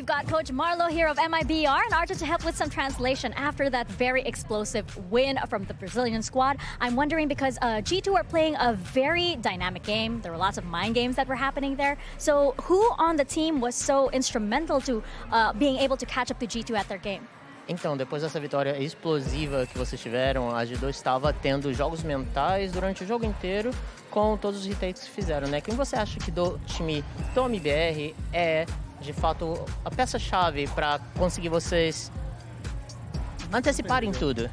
got Coach Marlo here of MIBR and Arjun to help with some translation after that very explosive win from the Brazilian squad. I'm wondering because G2 are playing a very dynamic game. There were lots of mind games that were happening there. So who on the team was so instrumental to being able to catch up to G2 at their game? Então, depois dessa vitória explosiva que vocês tiveram, a G2 estava tendo jogos mentais durante o jogo inteiro com todos os retakes que fizeram, né? Quem você acha que do time do MBR é, de fato, a peça-chave para conseguir vocês anteciparem tudo?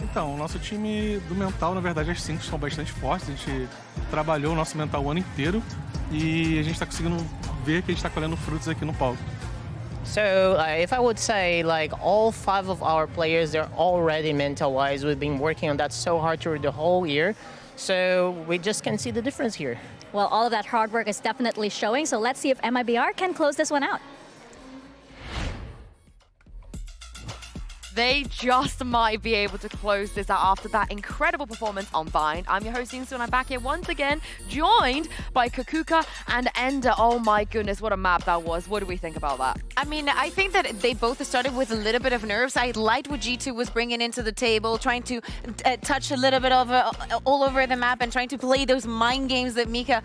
Então, o nosso time do mental, na verdade, as 5 são bastante fortes. A gente trabalhou o nosso mental o ano inteiro e a gente está conseguindo ver que a gente está colhendo frutos aqui no palco. So, if I would say, like, all 5 of our players, they're already mental-wise. We've been working on that so hard through the whole year. So, we just can see the difference here. Well, all of that hard work is definitely showing, so let's see if MIBR can close this one out. They just might be able to close this out after that incredible performance on Bind. I'm your host, Singsu, and I'm back here once again, joined by Kakuka and Ender. Oh my goodness, what a map that was. What do we think about that? I mean, I think that they both started with a little bit of nerves. I liked what G2 was bringing into the table, trying to touch a little bit of all over the map and trying to play those mind games that Mika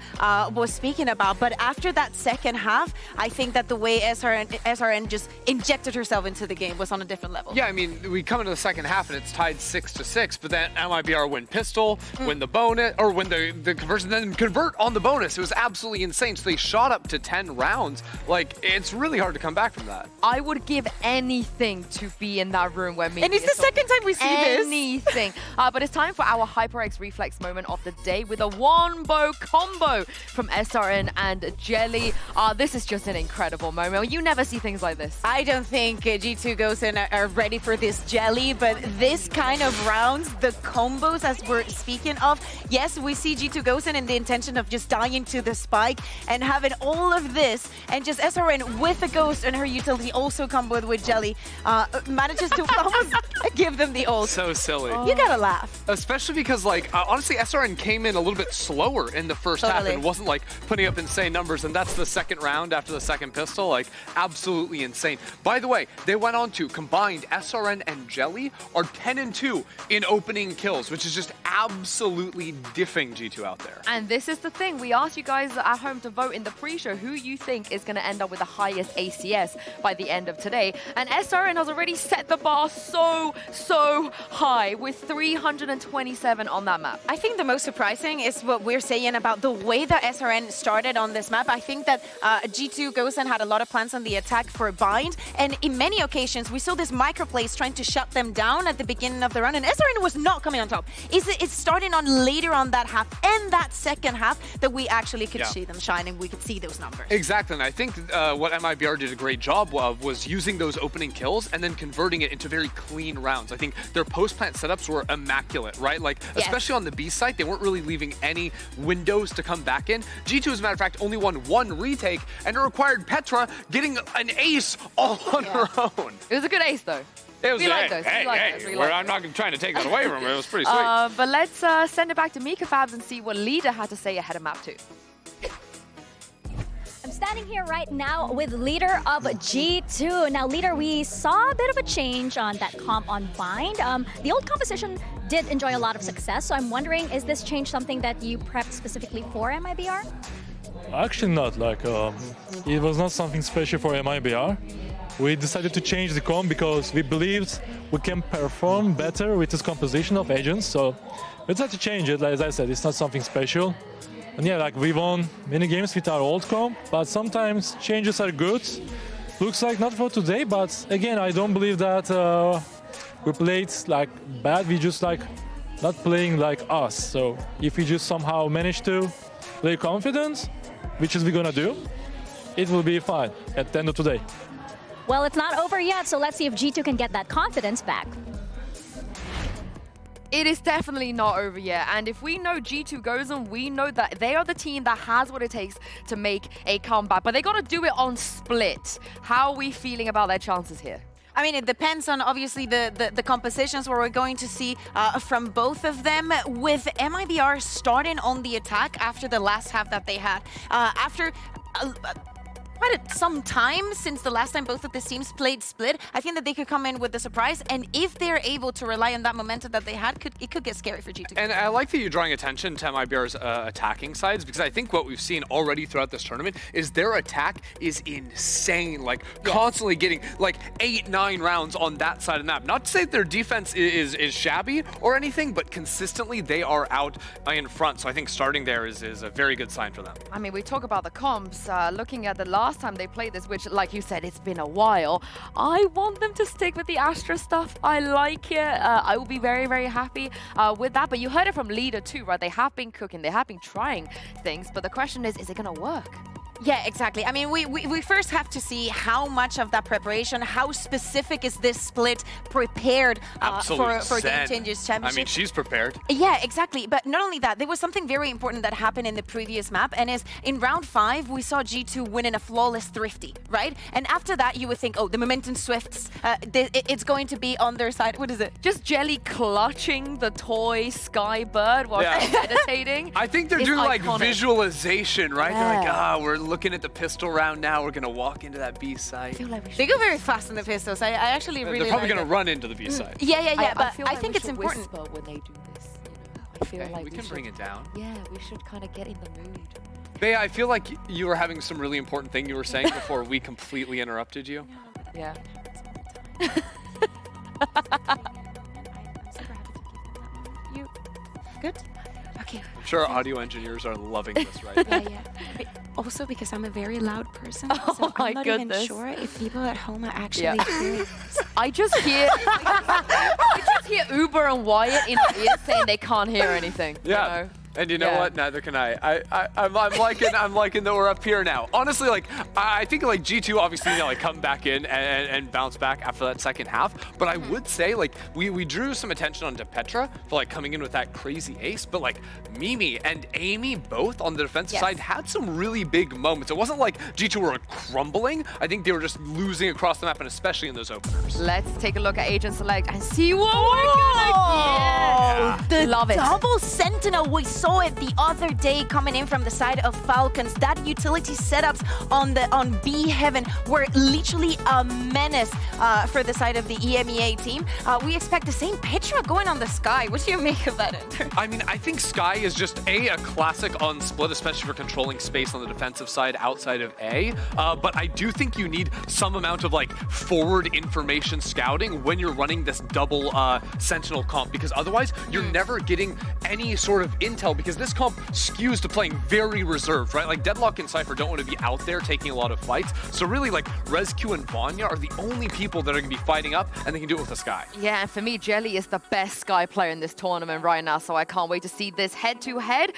was speaking about. But after that second half, I think that the way SRN just injected herself into the game was on a different level. Yeah, I mean, we come into the second half and it's tied 6-6, but then MIBR win pistol, win the bonus, or win the conversion, then convert on the bonus. It was absolutely insane. So they shot up to 10 rounds. Like, it's really hard to come back from that. I would give anything to be in that room where me. And it's the second time we see this. Anything. But it's time for our HyperX reflex moment of the day with a one-bow combo from SRN and Jelly. This is just an incredible moment. You never see things like this. I don't think G2 goes in are ready for this Jelly, but this kind of rounds, the combos as we're speaking of, yes, we see G2 goes in the intention of just dying to the spike and having all of this, and just SRN with a ghost and her utility also comboed with Jelly, manages to almost give them the ult. So silly. You gotta laugh. Especially because, like, honestly, SRN came in a little bit slower in the first half and wasn't, like, putting up insane numbers, and that's the second round after the second pistol. Like, absolutely insane. By the way, they went on to combined SRN and Jelly are 10-2 in opening kills, which is just absolutely diffing G2 out there. And this is the thing. We asked you guys at home to vote in the pre-show who you think is going to end up with the highest ACS by the end of today. And SRN has already set the bar so high with 327 on that map. I think the most surprising is what we're saying about the way that SRN started on this map. I think that G2 Gosen had a lot of plans on the attack for Bind, and in many occasions we saw this microplays trying to shut them down at the beginning of the run, and SRN was not coming on top. It's starting on later on that half and that second half that we actually could see them shine and we could see those numbers. Exactly, and I think what MIBR did a great job of was using those opening kills and then converting it into very clean rounds. I think their post-plant setups were immaculate, right? Like, especially on the B site, they weren't really leaving any windows to come back in. G2, as a matter of fact, only won 1 retake, and it required Petra getting an ace all on her own. It was a good ace, though. It was, we like those. I'm not trying to take that away from her. It was pretty sweet. But let's send it back to Mika Fabs and see what Leader had to say ahead of map 2. I'm standing here right now with Leader of G2. Now, Leader, we saw a bit of a change on that comp on Bind. The old composition did enjoy a lot of success, so I'm wondering, is this change something that you prepped specifically for MIBR? Actually not, like, it was not something special for MIBR. We decided to change the comp because we believed we can perform better with this composition of agents, so we decided to change it. As I said, it's not something special. And yeah, like, we won many games with our old comp, but sometimes changes are good. Looks like not for today, but again, I don't believe that we played like bad. We just like not playing like us. So if we just somehow manage to play confident, which is we're gonna do, it will be fine at the end of today. Well, it's not over yet, so let's see if G2 can get that confidence back. It is definitely not over yet, and if we know G2 goes on, we know that they are the team that has what it takes to make a comeback, but they got to do it on split. How are we feeling about their chances here? I mean, it depends on obviously the compositions where we're going to see from both of them, with MIBR starting on the attack after the last half that they had. quite some time since the last time both of these teams played split. I think that they could come in with a surprise, and if they're able to rely on that momentum that they had, it could get scary for G2. And I like that you're drawing attention to MIBR's attacking sides, because I think what we've seen already throughout this tournament is their attack is insane, like constantly getting like 8-9 rounds on that side of the map. Not to say that their defense is shabby or anything, but consistently they are out in front. So I think starting there is a very good sign for them. I mean, we talk about the comps, looking at the last time they played this, which, like you said, it's been a while. I want them to stick with the Astra stuff. I like it. I will be very, very happy with that. But you heard it from Leader too, right? They have been cooking, they have been trying things, but the question is it going to work? Yeah, exactly. I mean, we first have to see how much of that preparation, how specific is this split prepared for Game Changers Championship. I mean, she's prepared. Yeah, exactly. But not only that, there was something very important that happened in the previous map, and is in round 5, we saw G2 win in a flawless Thrifty, right? And after that, you would think, oh, the momentum Swifts, it's going to be on their side. What is it? Just Jelly clutching the toy Skybird while meditating. I think they're doing iconic. like visualization, right? They're like, we're looking at the pistol round now. We're gonna walk into that B site. They go very fast in the pistols. I actually really. They're probably like gonna run into the B site. Yeah. But I like think it's important. When they do this, I feel like we can bring it down. Yeah, we should kind of get in the mood. Bea, I feel like you were having some really important thing you were saying before we completely interrupted you. Yeah. You good? Okay. I'm sure our audio engineers are loving this right now. Yeah. Also, because I'm a very loud person, Oh so my I'm not goodness. even sure if people at home are actually hearing this. I just hear Uber and Wyatt in our ears saying they can't hear anything. Yeah. You know? And you know what? Neither can I. I'm liking that we're up here now. Honestly, like I think like G2 obviously like come back in and bounce back after that second half. But I would say like we drew some attention onto Petra for like coming in with that crazy ace. But like Mimi and Amy both on the defensive side had some really big moments. It wasn't like G2 were crumbling. I think they were just losing across the map, and especially in those openers. Let's take a look at Agent Select and see what we're gonna get. Love it. Double Sentinel, we saw it the other day coming in from the side of Falcons. That utility setups on B Heaven were literally a menace for the side of the EMEA team. We expect the same Petra going on the Sky. What do you make of that, Enter? I mean, I think Sky is just a classic on split, especially for controlling space on the defensive side outside of A. But I do think you need some amount of like forward information scouting when you're running this double Sentinel comp, because otherwise you're never getting any sort of intel, because this comp skews to playing very reserved, right? Like Deadlock and Cypher don't want to be out there taking a lot of fights. So really like RezQ and Vanya are the only people that are going to be fighting up, and they can do it with the Sky. Yeah, and for me, Jelly is the best Sky player in this tournament right now, so I can't wait to see this head-to-head.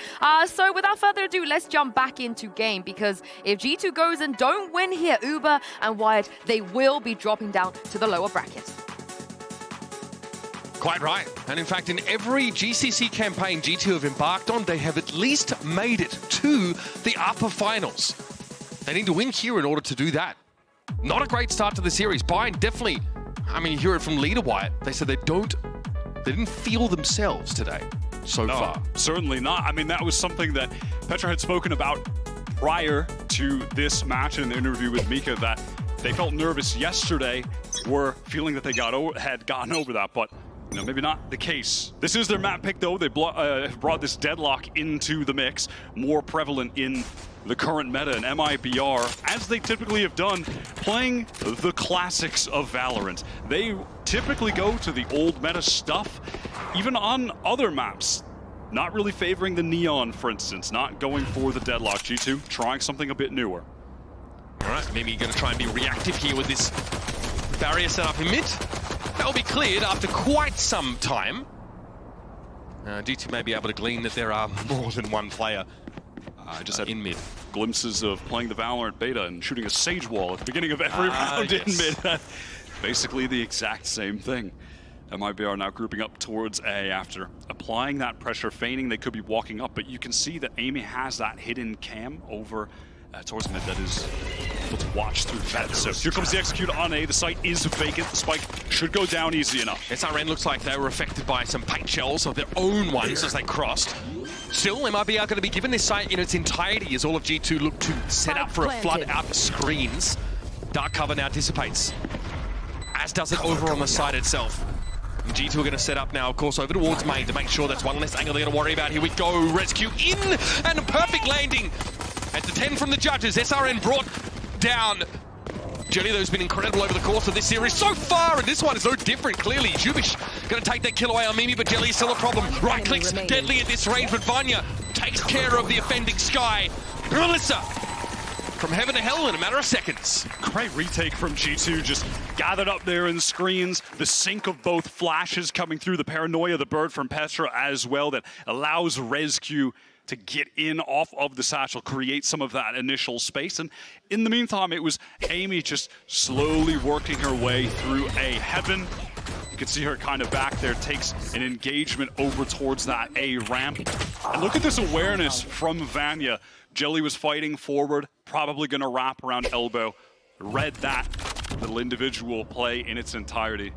So without further ado, let's jump back into game, because if G2 goes and don't win here, Uber and Wyatt, they will be dropping down to the lower bracket. Quite right. And in fact, in every GCC campaign G2 have embarked on, they have at least made it to the upper finals. They need to win here in order to do that. Not a great start to the series. Bayern definitely, I mean, you hear it from Leader Wyatt. They said they didn't feel themselves today so far. Certainly not. I mean, that was something that Petra had spoken about prior to this match in an interview with Mika, that they felt nervous yesterday, were feeling that they had gotten over that, but you know, maybe not the case. This is their map pick, though. They brought this Deadlock into the mix, more prevalent in the current meta, and MIBR, as they typically have done, playing the classics of Valorant. They typically go to the old meta stuff, even on other maps. Not really favoring the Neon, for instance, not going for the Deadlock. G2 trying something a bit newer. All right, maybe going to try and be reactive here with this barrier set up in mid. That will be cleared after quite some time. G2 may be able to glean that there are more than one player just had in mid. Glimpses of playing the Valorant beta and shooting a Sage Wall at the beginning of every round in mid. Basically the exact same thing. MIBR now grouping up towards A after applying that pressure, feigning they could be walking up, but you can see that Amy has that hidden cam over towards mid that is able to watch through that. So here comes the execute on A. The site is vacant. The spike should go down easy enough. SRN looks like they were affected by some paint shells of their own ones as they crossed. Still, MIB are going to be given this site in its entirety as all of G2 look to set up for a flood out of screens. Dark cover now dissipates, as does it over on the side itself. And G2 are going to set up now, of course, over towards main to make sure that's one less angle they're going to worry about. Here we go, Rescue in, and a perfect landing. At the 10 from the judges, SRN brought down. Jelly, though, has been incredible over the course of this series so far, and this one is no different, clearly. Zhubish going to take that kill away on Mimi, but Jelly is still a problem. Right clicks, deadly at this range, but Vanya takes care of the offending Sky. Melissa from heaven to hell in a matter of seconds. Great retake from G2, just gathered up there in screens. The sync of both flashes coming through, the paranoia, the bird from Petra as well, that allows Rescue to get in off of the satchel, create some of that initial space. And in the meantime, it was Amy just slowly working her way through A heaven. You can see her kind of back there, takes an engagement over towards that A ramp. And look at this awareness from Vanya. Jelly was fighting forward, probably gonna wrap around elbow. Read that little individual play in its entirety.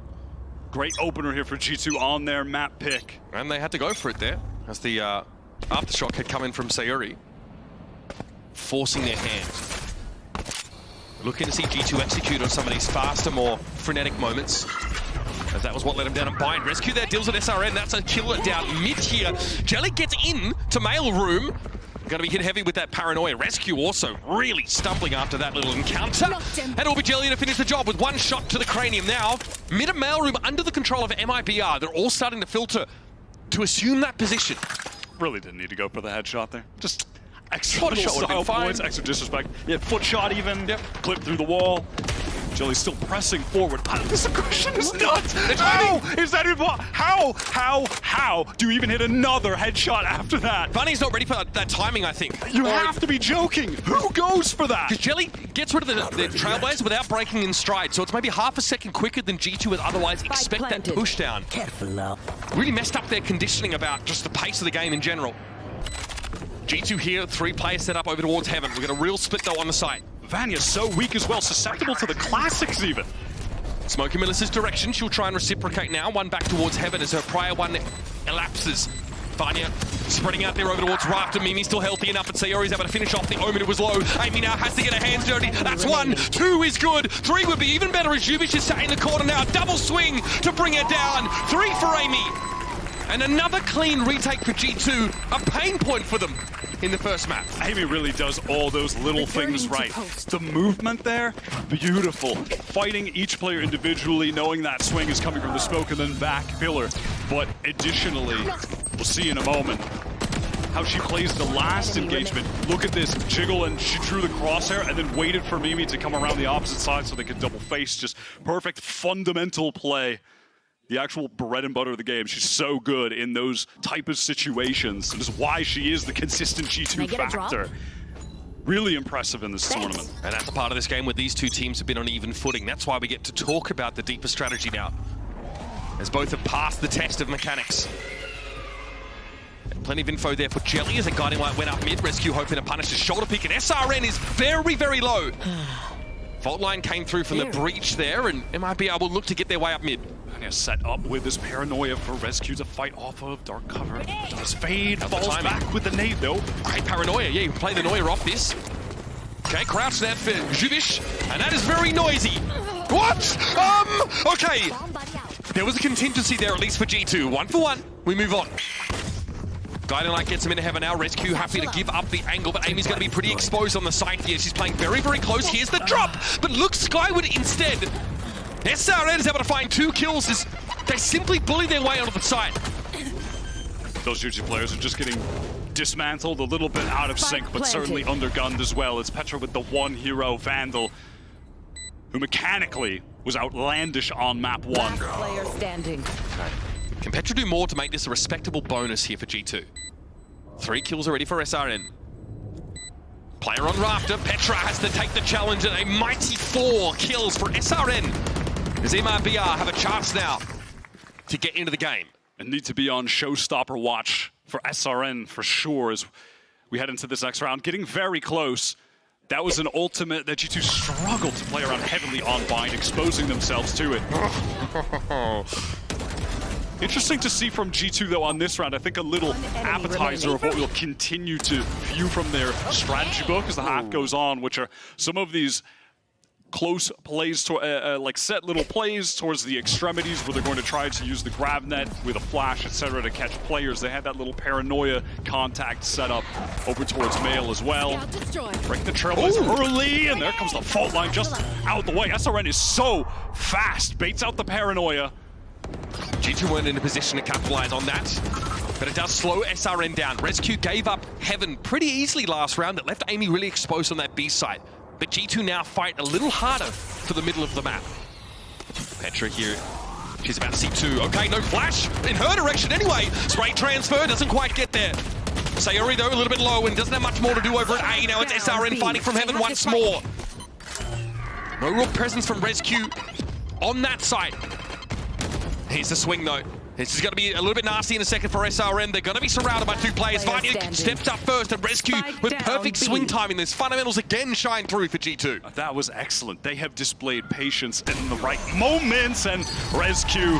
Great opener here for G2 on their map pick. And they had to go for it there, as the aftershock had come in from Sayuri, forcing their hand. Looking to see G2 execute on some of these faster, more frenetic moments, as that was what let them down. And Bind Rescue there, deals with SRN. That's a killer down mid here. Jelly gets in to mail room. Going to be hit heavy with that paranoia. Rescue also really stumbling after that little encounter. And it'll be Jelly to finish the job with one shot to the cranium now. Mid and mailroom under the control of MIBR. They're all starting to filter to assume that position. Really didn't need to go for the headshot there. Just extra Foot shot style would've been points, extra disrespect. Yeah, foot shot even. Yep. Clip through the wall. Jelly's still pressing forward. This aggression is nuts! How is that even? How do you even hit another headshot after that? Bunny's not ready for that timing, I think. You have to be joking. Who goes for that? Because Jelly gets rid of the trailblazer without breaking in stride, so it's maybe half a second quicker than G2 would otherwise expect that push down. Careful now. Really messed up their conditioning about just the pace of the game in general. G2 here, 3 players set up over towards heaven. We've got a real split though on the site. Vanya's so weak as well, susceptible to the classics even. Smoky Melissa's direction, she'll try and reciprocate now. One back towards heaven as her prior one elapses. Vanya spreading out there over towards Rafter. Mimi's still healthy enough, but Sayori's able to finish off the Omen. It was low. Amy now has to get her hands dirty. That's 1. 2 is good. 3 would be even better as Zhubish is sat in the corner now. Double swing to bring her down. 3 for Amy. And another clean retake for G2. A pain point for them in the first map. Amy really does all those little things right. The movement there, beautiful. Fighting each player individually, knowing that swing is coming from the smoke and then back pillar. But additionally, we'll see in a moment how she plays the last engagement. Look at this jiggle, and she drew the crosshair and then waited for Mimi to come around the opposite side so they could double face. Just perfect fundamental play. The actual bread and butter of the game. She's so good in those type of situations. And is why she is the consistent G2 factor. Really impressive in this tournament. And that's the part of this game where these two teams have been on even footing. That's why we get to talk about the deeper strategy now, as both have passed the test of mechanics. And plenty of info there for Jelly as a guiding light went up mid. Rescue hoping to punish his shoulder pick, and SRN is very, very low. Fault line came through from the breach there, and MIBR will look to get their way up mid. And set up with this paranoia for Rescue to fight off of dark cover. Does fade, falls back with the nade though. Great paranoia, yeah, you can play the Noia off this. Okay, crouch there for Zhubish, and that is very noisy. What? Okay. There was a contingency there, at least for G2. 1 for 1, we move on. Guiding Light gets him into heaven now. Rescue happy to give up the angle, but Amy's going to be pretty exposed on the side here. She's playing very, very close. Here's the drop, but looks skyward instead. SRN is able to find 2 kills as they simply bully their way onto the side. Those Juju players are just getting dismantled, a little bit out of sync, but certainly undergunned as well. It's Petra with the 1 hero, Vandal, who mechanically was outlandish on map 1. Last player standing. Can Petra do more to make this a respectable bonus here for G2? 3 kills already for SRN. Player on Rafter, Petra has to take the challenge, and a mighty 4 kills for SRN. As MIBR have a chance now to get into the game. And need to be on showstopper watch for SRN for sure as we head into this next round. Getting very close. That was an ultimate that G2 struggled to play around heavily on Bind, exposing themselves to it. Interesting to see from G2 though on this round. I think a little appetizer of what we'll continue to view from their strategy book as the half goes on, which are some of these close plays, to, like set little plays towards the extremities where they're going to try to use the grab net with a flash, etc. to catch players. They had that little paranoia contact set up over towards Mail as well. Break the trailblazer early, and there comes the fault line just out the way. SRN is so fast, baits out the paranoia. G2 weren't in a position to capitalize on that, but it does slow SRN down. Rescue gave up Heaven pretty easily last round. That left Amy really exposed on that B side. But G2 now fight a little harder for the middle of the map. Petra here, she's about C2. Okay, no flash in her direction anyway. Spray transfer doesn't quite get there. Sayori though, a little bit low and doesn't have much more to do over at A. Now it's SRN fighting from Heaven once more. No real presence from Rescue on that side. Here's the swing though. This is going to be a little bit nasty in a second for SRN. They're going to be surrounded by two players. Vanya steps up first and Rescue with perfect swing timing. This fundamentals again shine through for G2. That was excellent. They have displayed patience in the right moments, and Rescue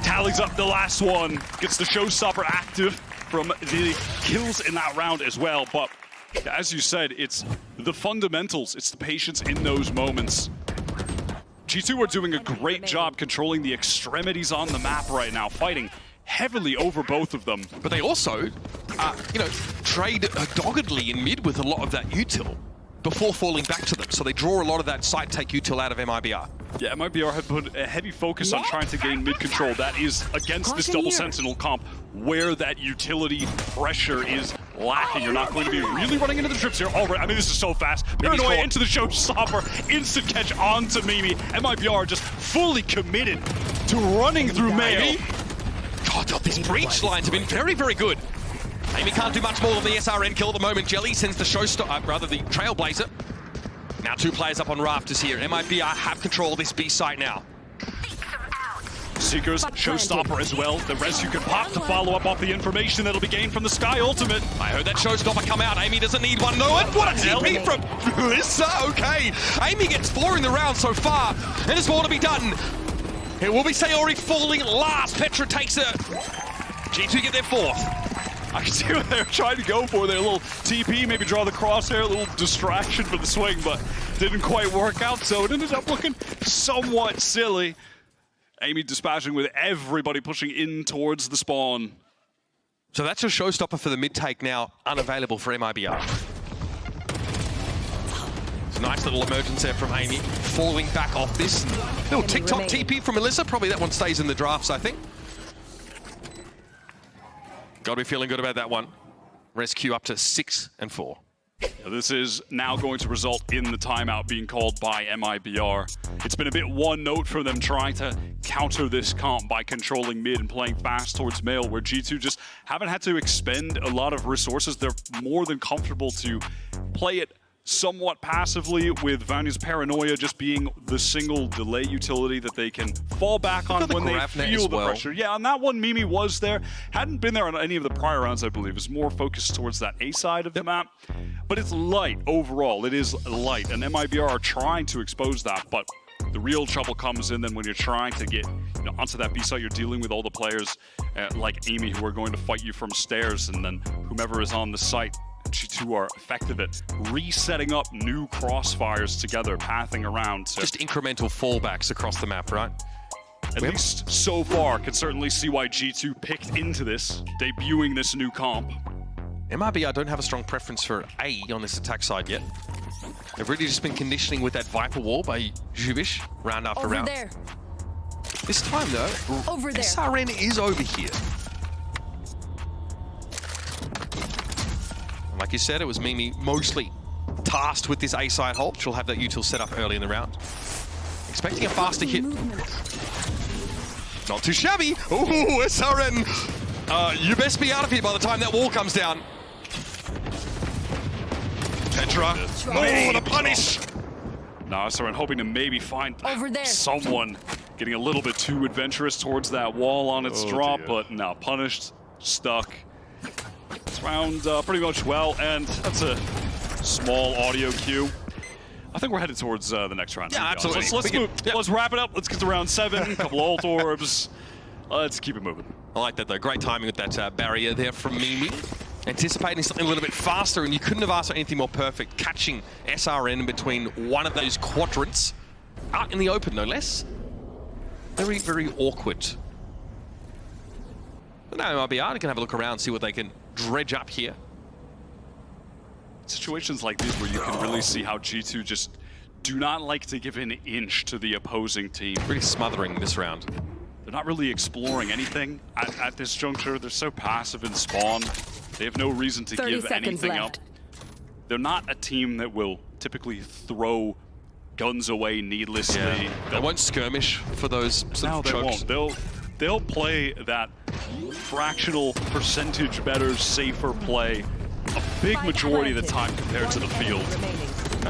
tallies up the last one. Gets the showstopper active from the kills in that round as well. But as you said, it's the fundamentals. It's the patience in those moments. G2 are doing a great job controlling the extremities on the map right now, fighting heavily over both of them. But they also, trade doggedly in mid with a lot of that util before falling back to them. So they draw a lot of that side take util out of MIBR. Yeah, MIBR have put a heavy focus on trying to gain mid control. That is against this double sentinel comp where that utility pressure is lacking. You're not going to be really running into the trips here already. I mean, this is so fast. Paranoia into the showstopper, instant catch onto Mimi. MIBR just fully committed to running through Mayo. God, these breach lines have been very, very good. Amy can't do much more than the SRN kill at the moment. Jelly sends the the Trailblazer. Now two players up on rafters here. MIBR have control of this B site now. Seekers, showstopper as well. The Rescue can pop to follow up off the information that'll be gained from the Sky Ultimate. I heard that showstopper come out. Amy doesn't need one. No, and what a TP from Melissa. Okay, Amy gets 4 in the round so far, and there's more to be done. It will be Sayori falling last. Petra takes her. G2 get their 4th. I can see what they're trying to go for there. A little TP, maybe draw the crosshair, a little distraction for the swing, but didn't quite work out, so it ended up looking somewhat silly. Amy dispatching with everybody pushing in towards the spawn. So that's a showstopper for the mid-take now, unavailable for MIBR. It's a nice little emergence there from Amy, falling back off this. Little tick-tock TP from Melissa. Probably that one stays in the drafts, I think. Got to be feeling good about that one. Rescue up to 6 and 4. This is now going to result in the timeout being called by MIBR. It's been a bit one note for them trying to counter this comp by controlling mid and playing fast towards Mail, where G2 just haven't had to expend a lot of resources. They're more than comfortable to play it somewhat passively, with Vanya's Paranoia just being the single delay utility that they can fall back on when they feel the pressure. Yeah, on that one, Mimi was there. Hadn't been there on any of the prior rounds, I believe. It's more focused towards that A side of the map. But it's light overall. It is light, and MIBR are trying to expose that, but the real trouble comes in then when you're trying to get onto that B site. You're dealing with all the players like Amy who are going to fight you from stairs, and then whomever is on the site. G2 are effective at resetting up new crossfires together, pathing around. Just incremental fallbacks across the map, right? At least so far, can certainly see why G2 picked into this, debuting this new comp. MIBR don't have a strong preference for A on this attack side yet. They've really just been conditioning with that Viper wall by Zhubish round after round. There. This time though, Over there. SRN is over here. Like you said, it was Mimi mostly tasked with this A-side hold. She'll have that util set up early in the round. Expecting a faster hit. Not too shabby. Ooh, SRN. You best be out of here by the time that wall comes down. Petra. Oh, what a punish. Now SRN hoping to maybe find someone getting a little bit too adventurous towards that wall on its drop, but now punished, stuck. This round pretty much well, and that's a small audio cue. I think we're headed towards the next round. Yeah, absolutely. Let's wrap it up. Let's get to round 7. A couple ult orbs. Let's keep it moving. I like that though. Great timing with that barrier there from Mimi. Anticipating something a little bit faster, and you couldn't have asked for anything more perfect. Catching SRN in between one of those quadrants. Out in the open, no less. Very, very awkward. But now MIBR can have a look around, see what they can dredge up here. Situations like these where you can really see how G2 just do not like to give an inch to the opposing team. Really smothering this round. They're not really exploring anything at this juncture. They're so passive in spawn. They have no reason to give anything up. They're not a team that will typically throw guns away needlessly. Yeah. They won't skirmish for those sort of chokes. They won't. They'll play that fractional percentage better, safer play a big majority of the time compared to the field.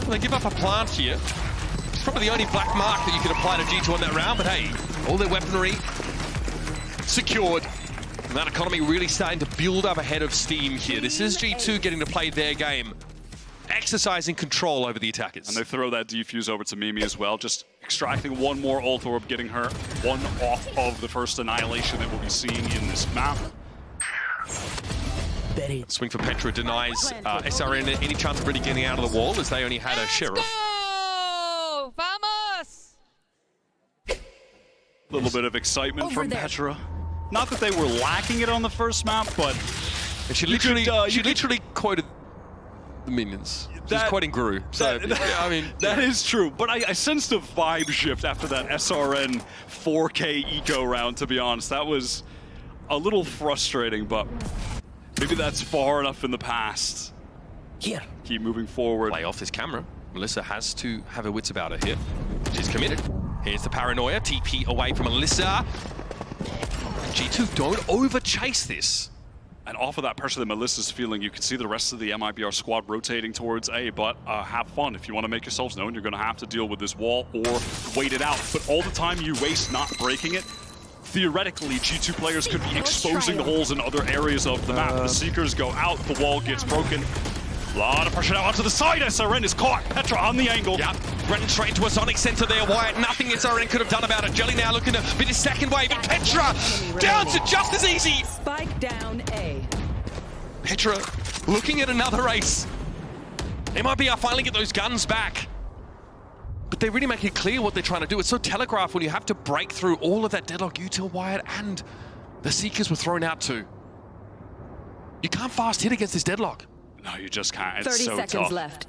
They give up a plant here. It's probably the only black mark that you can apply to G2 on that round, but hey, all their weaponry secured. And that economy really starting to build up ahead of steam here. This is G2 getting to play their game, exercising control over the attackers. And they throw that defuse over to Mimi as well, just extracting one more ult orb, getting her one off of the first annihilation that we'll be seeing in this map. Swing for Petra denies SRN any chance of really getting out of the wall, as they only had a sheriff. Go! Vamos! A little bit of excitement from Petra. Not that they were lacking it on the first map, but and she literally quoted the minions. She's quoting Guru. So I mean, that is true. But I sensed a vibe shift after that SRN 4K eco round. To be honest, that was a little frustrating, but maybe that's far enough in the past. Here. Keep moving forward. Play off this camera. Melissa has to have her wits about her here. She's committed. Here's the paranoia. TP away from Melissa. G2 don't over-chase this. And off of that pressure that Melissa's feeling, you can see the rest of the MIBR squad rotating towards A, but have fun. If you want to make yourselves known, you're going to have to deal with this wall or wait it out. But all the time you waste not breaking it, theoretically, G2 players could be exposing the holes in other areas of the map. The Seekers go out, the wall gets broken. A lot of pressure now onto the side. SRN is caught. Petra on the angle. Yep. Running straight into a Sonic Center there, Wyatt. Nothing SRN could have done about it. Jelly now looking to be the second wave, and Petra down to just as easy. Spike down A. Petra looking at another ace. MIBR finally get those guns back. But they really make it clear what they're trying to do. It's so telegraphed when you have to break through all of that deadlock. Util, Wyatt, and the Seekers were thrown out too. You can't fast hit against this deadlock. No, you just can't. It's 30 so seconds tough. left.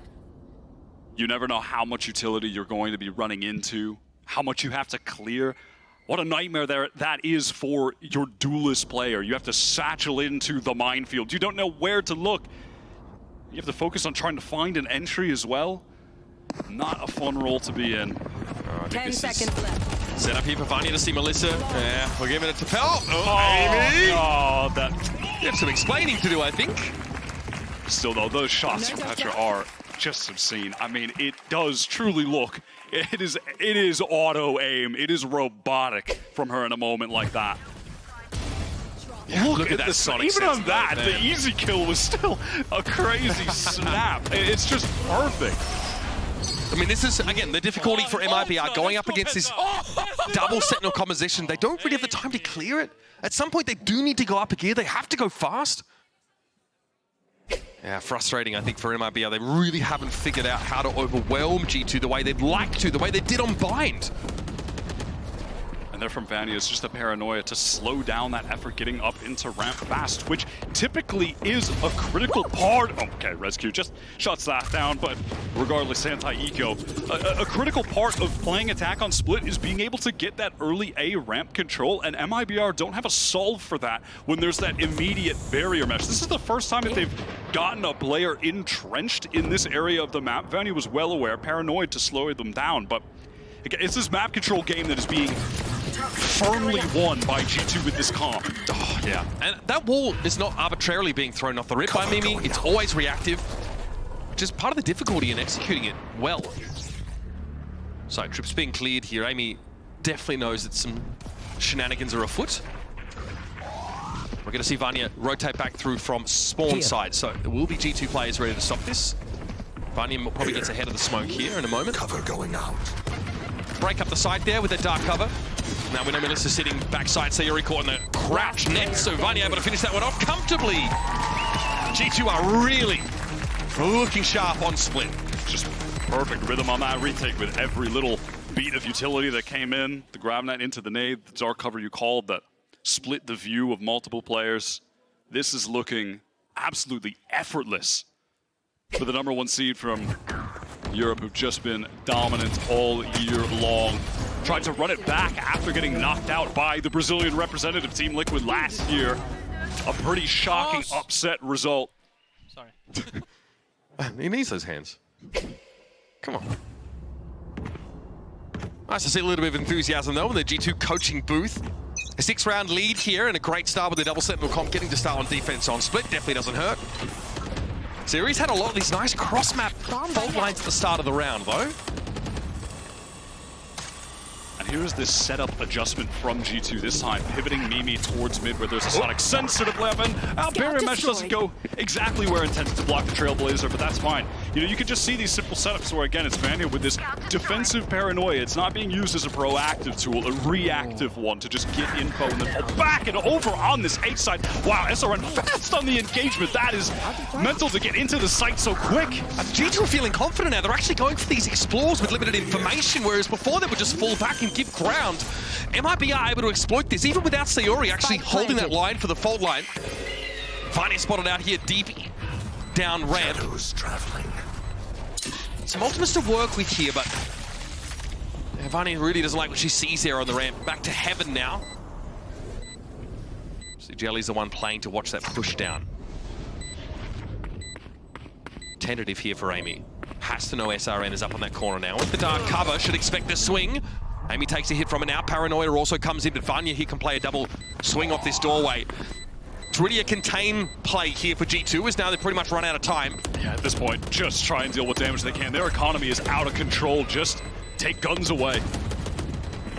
You never know how much utility you're going to be running into, how much you have to clear. What a nightmare that is for your duelist player. You have to satchel into the minefield. You don't know where to look. You have to focus on trying to find an entry as well. Not a fun role to be in. 10 seconds left. Set up here for Vanya to see Melissa. Yeah, we're giving it to Pel. Amy! Oh, that... You have some explaining to do, I think. Still, though, those shots from Petra are just obscene. I mean, it does truly look... It is auto-aim. It is robotic from her in a moment like that. Yeah, look at that the Sonic Even on sense, that, man. the easy kill was still a crazy snap. It's just perfect. I mean, this is, again, the difficulty for MIBR going up against this double Sentinel composition. They don't really have the time to clear it. At some point, they do need to go up a gear. They have to go fast. Yeah, frustrating, I think, for MIBR. They really haven't figured out how to overwhelm G2 the way they'd like to, the way they did on Bind. And there from Vanya is just a paranoia to slow down that effort getting up into ramp fast, which typically is a critical part. Okay, Rescue just shuts that down, but regardless, anti-eco. A critical part of playing attack on split is being able to get that early A ramp control, and MIBR don't have a solve for that when there's that immediate barrier mesh. This is the first time that they've gotten a player entrenched in this area of the map. Vanya was well aware, paranoid to slow them down, but it's this map control game that is being firmly won by G2 with this comp. Oh, yeah. And that wall is not arbitrarily being thrown off the rip by Mimi. It's always reactive, which is part of the difficulty in executing it well. So, trip's being cleared here. Amy definitely knows that some shenanigans are afoot. We're going to see Vanya rotate back through from spawn side, so there will be G2 players ready to stop this. Vanya probably gets ahead of the smoke here in a moment. Cover going out. Break up the side there with a dark cover. Now we know Melissa's sitting backside, Sayori caught in the crouch net, so Vanya able to finish that one off comfortably. G2 are really looking sharp on split. Just perfect rhythm on that retake with every little beat of utility that came in. The grab net into the nade, the dark cover you called that split the view of multiple players. This is looking absolutely effortless for the #1 seed from Europe, who've just been dominant all year long. Tried to run it back after getting knocked out by the Brazilian representative Team Liquid last year. A pretty shocking upset result. Sorry. He needs those hands. Come on. Nice to see a little bit of enthusiasm though in the G2 coaching booth. A 6-round lead here and a great start with the double sentinel comp, getting to start on defense on split. Definitely doesn't hurt. Series had a lot of these nice cross-map fault lines at the start of the round though. And here's this setup adjustment from G2 this time, pivoting Mimi towards mid where there's a Sonic sensitive weapon. Barrier Mesh doesn't go exactly where intended to block the Trailblazer, but that's fine. You know, you can just see these simple setups where, again, it's Vanya with this defensive paranoia. It's not being used as a proactive tool, a reactive one to just get info and then pull back and over on this H side. Wow, SRN fast on the engagement. That is mental to get into the site so quick. G2 are feeling confident now. They're actually going for these explores with limited information, whereas before they would just fall back and give ground. MIB are able to exploit this, even without Sayori actually holding that line for the fault line. Vanya spotted out here deep down ramp. Some ultimates to work with here, but Vanya really doesn't like what she sees there on the ramp. Back to heaven now. So Jelly's the one playing to watch that push down. Tentative here for Amy. Has to know SRN is up on that corner now. With the dark cover, should expect the swing. Amy takes a hit from it now. Paranoia also comes in, but Vanya here can play a double swing off this doorway. It's really a contain play here for G2, as now they've pretty much run out of time. Yeah, at this point, just try and deal with damage they can. Their economy is out of control. Just take guns away.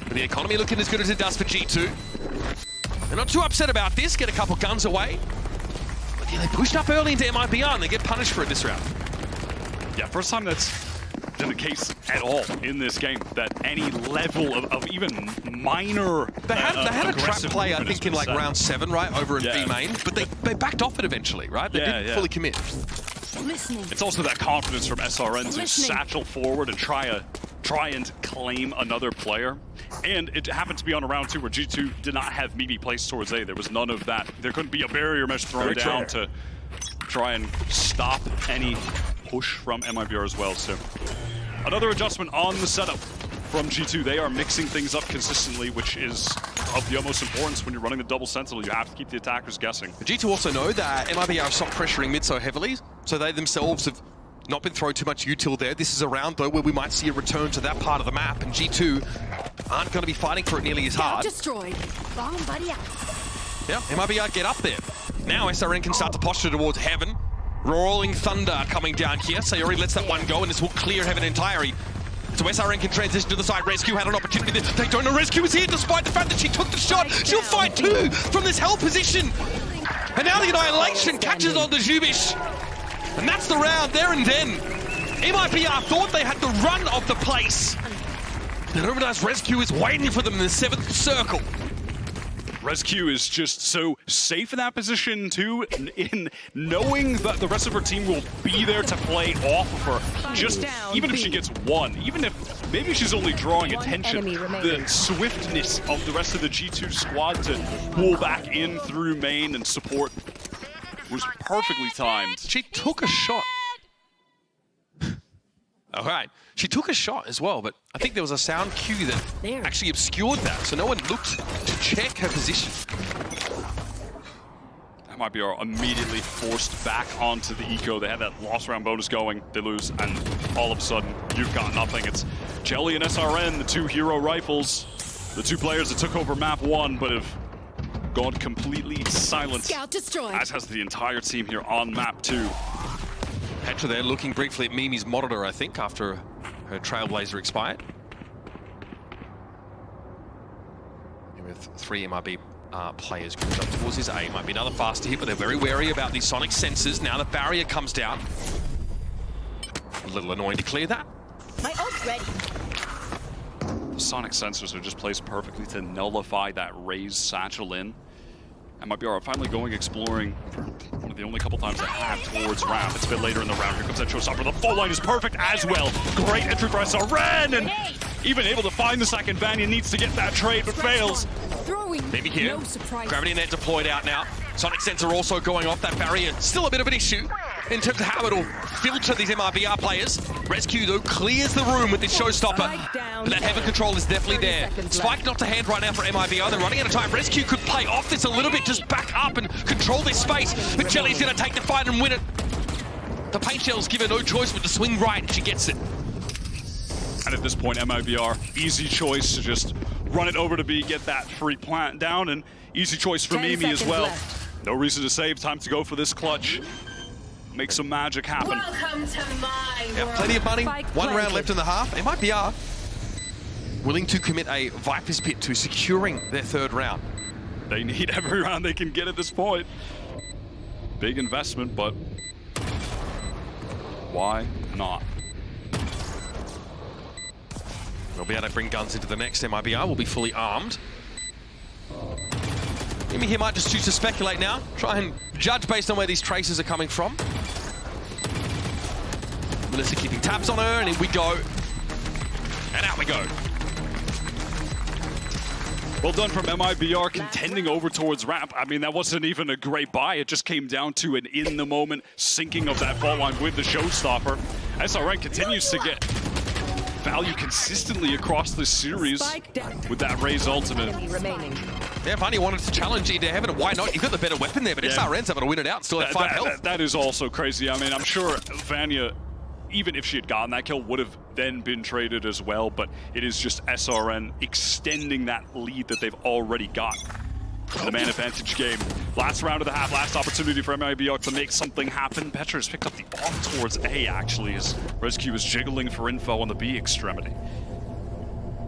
But the economy looking as good as it does for G2. They're not too upset about this. Get a couple guns away. But yeah, they pushed up early into MIBR and they get punished for it this round. Yeah, first time that's been the case at all in this game, that any level of even minor They had a trap play, I think, in like round 7, right, over in B main, but they backed off it eventually, right? They didn't fully commit. It's also that confidence from SRN to satchel forward and try and claim another player. And it happened to be on a round 2 where G2 did not have Mimi placed towards A. There was none of that. There couldn't be a barrier mesh thrown down to try and stop any push from MIBR as well. So another adjustment on the setup from G2. They are mixing things up consistently, which is of the utmost importance when you're running the double sentinel. You have to keep the attackers guessing. G2 also know that MIBR have stopped pressuring mid so heavily, so they themselves have not been throwing too much util there. This is a round, though, where we might see a return to that part of the map, and G2 aren't going to be fighting for it nearly as hard. Destroyed. Bomb buddy out. Yeah, MIBR get up there. Now SRN can start to posture towards heaven. Rolling Thunder coming down here. Sayori lets that one go, and this will clear heaven entirely. So SRN can transition to the side. Rescue had an opportunity there. They don't know Rescue is here, despite the fact that she took the shot. She'll fight too from this hell position. And now the Annihilation catches on to Zhubish. And that's the round there and then. MIBR thought they had the run of the place. They don't realize Rescue is waiting for them in the 7th circle. Rescue is just so safe in that position too, in knowing that the rest of her team will be there to play off of her. Just even if she gets one, even if maybe she's only drawing attention, the swiftness of the rest of the G2 squad to pull back in through main and support was perfectly timed. She took a shot. All right, she took a shot as well, but I think there was a sound cue that actually obscured that, so no one looked to check her position. MIBR immediately forced back onto the eco. They had that lost round bonus going, they lose, and all of a sudden, you've got nothing. It's Jelly and SRN, the two hero rifles, the two players that took over map 1, but have gone completely silent, as has the entire team here on map 2. Petra there looking briefly at Mimi's monitor, I think, after her Trailblazer expired. And with 3 MIB players grouped up towards his A, might be another faster hit, but they're very wary about these sonic sensors. Now the barrier comes down. A little annoying to clear that. My ult ready. Sonic sensors are just placed perfectly to nullify that raised satchel in. And MIBR finally going exploring for one of the only couple times they have towards ramp. It's a bit later in the round. Here comes that showstopper. The full line is perfect as well. Great entry for SRN, and even able to find the second. Vanya needs to get that trade, but fails. Maybe here. Gravity net deployed out now. Sonic sensor also going off. That barrier still a bit of an issue in terms of how it'll filter these MIBR players. Rescue, though, clears the room with this showstopper. But that heaven control is definitely there. Spike not to hand right now for MIBR. They're running out of time. Rescue could play off this a little bit, just back up and control this space. But Jelly's going to take the fight and win it. The paint shells give her no choice but to swing right, and she gets it. And at this point, MIBR, easy choice to just run it over to B, get that free plant down, and easy choice for Mimi as well. No reason to save, time to go for this clutch. Make some magic happen. Welcome to my Plenty of money, one round left in the half. MIBR willing to commit a Viper's Pit to securing their third round. They need every round they can get at this point. Big investment, but why not? They'll be able to bring guns into the next. MIBR will be fully armed. Amy here might just choose to speculate now. Try and judge based on where these traces are coming from. Melissa keeping tabs on her, and in we go. And out we go. Well done from MIBR, contending over towards ramp. I mean, that wasn't even a great buy. It just came down to an in-the-moment sinking of that fault line with the showstopper. SRN continues to get value consistently across this series with that Raze ultimate. Yeah, Vanya wanted to challenge into heaven, and why not? You've got the better weapon there, but SRN's able to win it out and still have 5 health. That is also crazy. I mean, I'm sure Vanya, even if she had gotten that kill, would have then been traded as well, but it is just SRN extending that lead that they've already got. The man advantage game. Last round of the half, last opportunity for MIBR to make something happen. Petra has picked up the off towards A, actually, as Rescue is jiggling for info on the B extremity.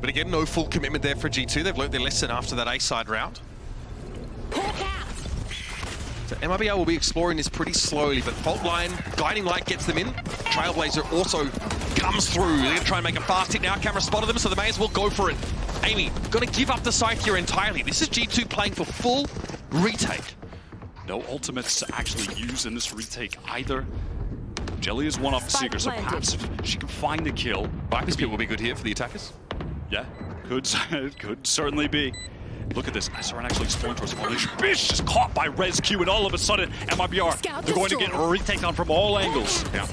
But again, no full commitment there for G2. They've learned their lesson after that A-side round. So MIBR will be exploring this pretty slowly, but Fault Line, Guiding Light gets them in. Trailblazer also comes through. They're going to try and make a fast hit now. Camera spotted them, so they may as well go for it. Amy, going to give up the site here entirely. This is G2 playing for full retake. No ultimates to actually use in this retake either. Jelly is one off the Seeker, so perhaps if she can find the kill. Viper's Pit will be good here for the attackers. Yeah, could certainly be. Look at this, SRN actually exploring towards the culmination. Bish is caught by Rescue, and all of a sudden, MIBR, they're going to get a retake on from all angles. Yeah.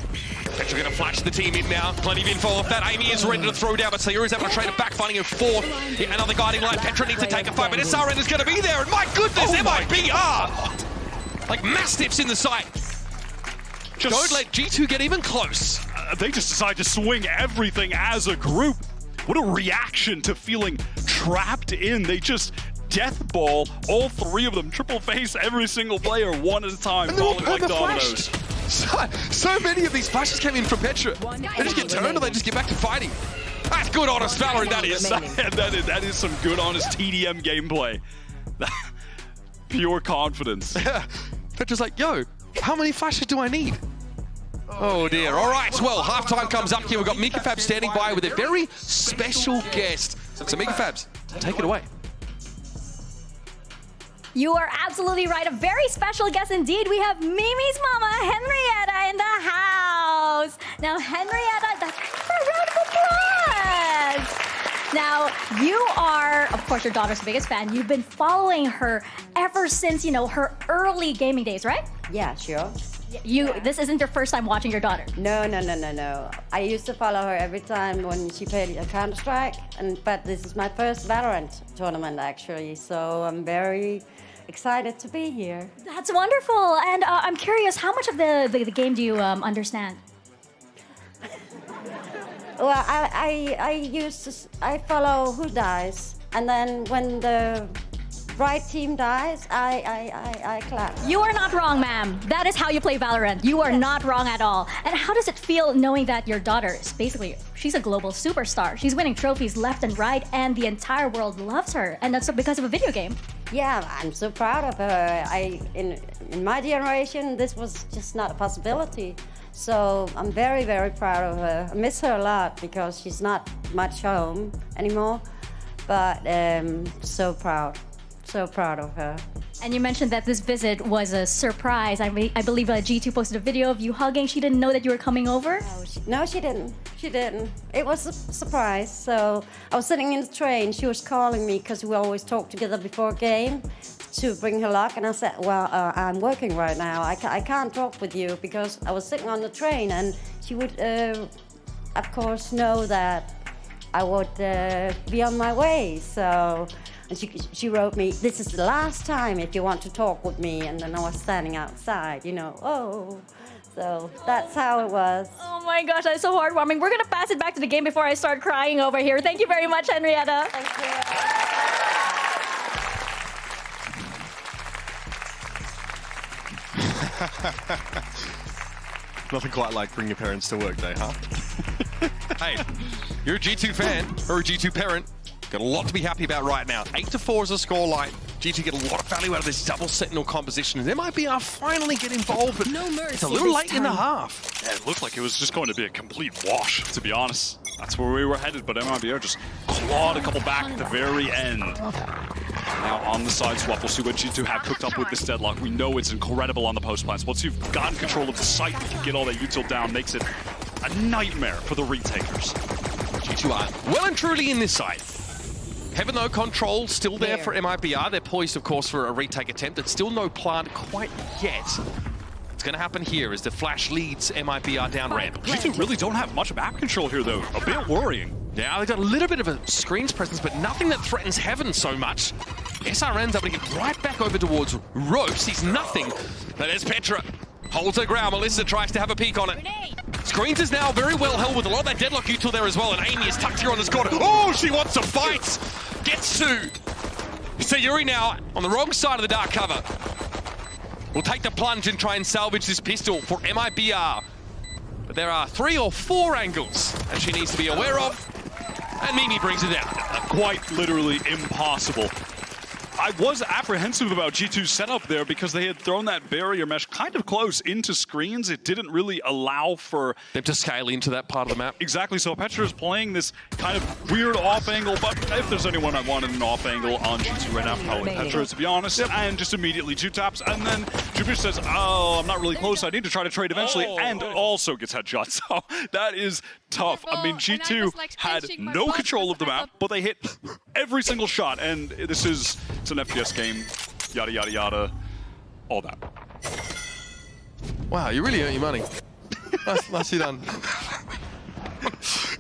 Petra going to flash the team in now. Plenty of info off that. Amy is ready to throw down, but Sayuri is able to trade it back, finding a fourth. Another Guiding Light. Petra needs to take a fight, but SRN is going to be there, and my goodness, MIBR! Like mastiffs in the sight. Don't let G2 get even close. They just decide to swing everything as a group. What a reaction to feeling trapped in. They just death ball all 3 of them, triple face every single player one at a time, falling like dominoes. So many of these flashes came in from Petra. They just get turned or they just get back to fighting. That's good honest Valorant, that is. That is some good honest TDM gameplay. Pure confidence. Petra's like, yo, how many flashes do I need? Oh dear. All right, well, halftime comes up here. We've got Mikafab standing by with a very special guest. So Mikafabs, take it away. You are absolutely right. A very special guest indeed. We have Mimi's mama, Henrietta, in the house. Now, Henrietta, that's a round of applause. Now, you are, of course, your daughter's biggest fan. You've been following her ever since, you know, her early gaming days, right? Yeah, sure. This isn't your first time watching your daughter? No. I used to follow her every time when she played Counter-Strike, but this is my first Valorant tournament, actually, so I'm very excited to be here. That's wonderful. And I'm curious, how much of the game do you understand? Well, I follow who dies, and then when the right team dies, I clap. You are not wrong, ma'am. That is how you play Valorant. You are not wrong at all. And how does it feel knowing that your daughter is basically, she's a global superstar. She's winning trophies left and right, and the entire world loves her. And that's because of a video game. Yeah, I'm so proud of her. In my generation, this was just not a possibility. So I'm very, very proud of her. I miss her a lot because she's not much home anymore. But so proud of her. And you mentioned that this visit was a surprise. I believe G2 posted a video of you hugging. She didn't know that you were coming over? No, she didn't. She didn't. It was a surprise. So I was sitting in the train. She was calling me because we always talk together before a game to bring her luck. And I said, well, I'm working right now. I can't talk with you because I was sitting on the train. And she would, of course, know that I would be on my way. So... And she wrote me, this is the last time if you want to talk with me. And then I was standing outside, you know, So that's how it was. Oh my gosh, that's so heartwarming. We're going to pass it back to the game before I start crying over here. Thank you very much, Henrietta. Thank you. Nothing quite like bring your parents to work day, huh? Hey, you're a G2 fan or a G2 parent. Got a lot to be happy about right now. 8-4 is a scoreline. G2 get a lot of value out of this double sentinel composition, and MIBR finally get involved, but it's a little late in the half. Yeah, it looked like it was just going to be a complete wash, to be honest. That's where we were headed, but MIBR just clawed a couple back at the very end. Now on the side swap, we'll see what G2 have cooked up with this deadlock. We know it's incredible on the post plants. Once you've gotten control of the site, you can get all that util down, makes it a nightmare for the retakers. G2 are well and truly in this side. Heaven, though, control still there for MIBR. They're poised, of course, for a retake attempt. It's still no plant quite yet. It's going to happen here as the flash leads MIBR down ramp. G2 really don't have much map control here, though. A bit worrying. Yeah, they've got a little bit of a screens presence, but nothing that threatens Heaven so much. SRN's able to get right back over towards Ropes. He's nothing. But there's Petra. Holds her ground. Melissa tries to have a peek on it. Screens is now very well held with a lot of that deadlock util there as well, and Amy is tucked here on this corner. Oh, she wants to fight! Gets to Sayuri now on the wrong side of the dark cover. Will take the plunge and try and salvage this pistol for MIBR. But there are 3 or 4 angles that she needs to be aware of, and Mimi brings it down. Quite literally impossible. I was apprehensive about G2's setup there because they had thrown that barrier mesh kind of close into screens. It didn't really allow for them to scale into that part of the map. Exactly, so Petra is playing this kind of weird off angle, but if there's anyone I wanted an off angle on G2 right now, probably Petra, to be honest. And just immediately 2 taps, and then Jupiter says, oh, I'm not really close, I need to try to trade eventually, and also gets headshot. So that is tough. I mean, G2 had no control of the map, but they hit every single shot, and it's an FPS game, yada, yada, yada, all that. Wow, you really earn your money. Nicely done.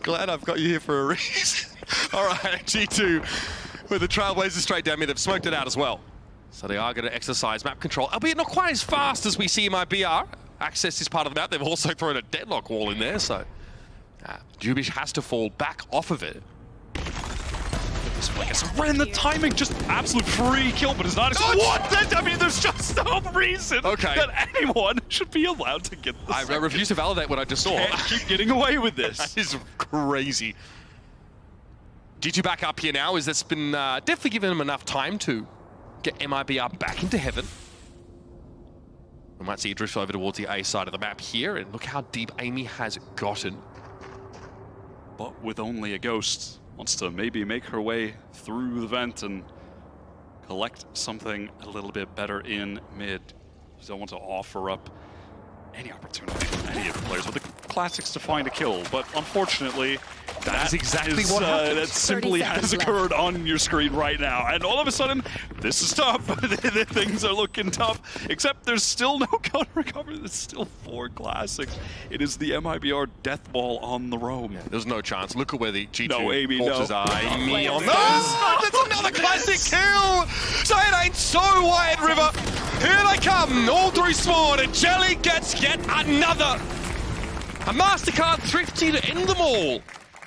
Glad I've got you here for a reason. All right, G2 with the Trailblazers straight down mid. They've smoked it out as well. So they are going to exercise map control, albeit not quite as fast as we see in MIBR. Access is part of the map. They've also thrown a deadlock wall in there, so Jubish has to fall back off of it. And the timing, just absolute free kill, but it's not. What? I mean, there's just no reason that anyone should be allowed to get this. I refuse to validate what I just saw. Can't keep getting away with this. That is crazy. G2 back up here now, as that's been definitely given them enough time to get MIBR back into Heaven. We might see a drift over towards the A side of the map here, and look how deep Amy has gotten. But with only a ghost. Wants to maybe make her way through the vent and collect something a little bit better in mid. She don't want to offer up any opportunity to any of the players with the classics to find a kill, but unfortunately, that is exactly what happened. That simply has occurred on your screen right now, and all of a sudden, this is tough. Things are looking tough, except there's still no counter recovery. There's still 4 classics. It is the MIBR death ball on the roam. Yeah, there's no chance. Look at where the G2 Amy, forces are. Amy on that's another classic kill! So it ain't so Wyatt River. Here they come, all through Spawn, and Jelly gets yet another. A Mastercard thrifty to end them all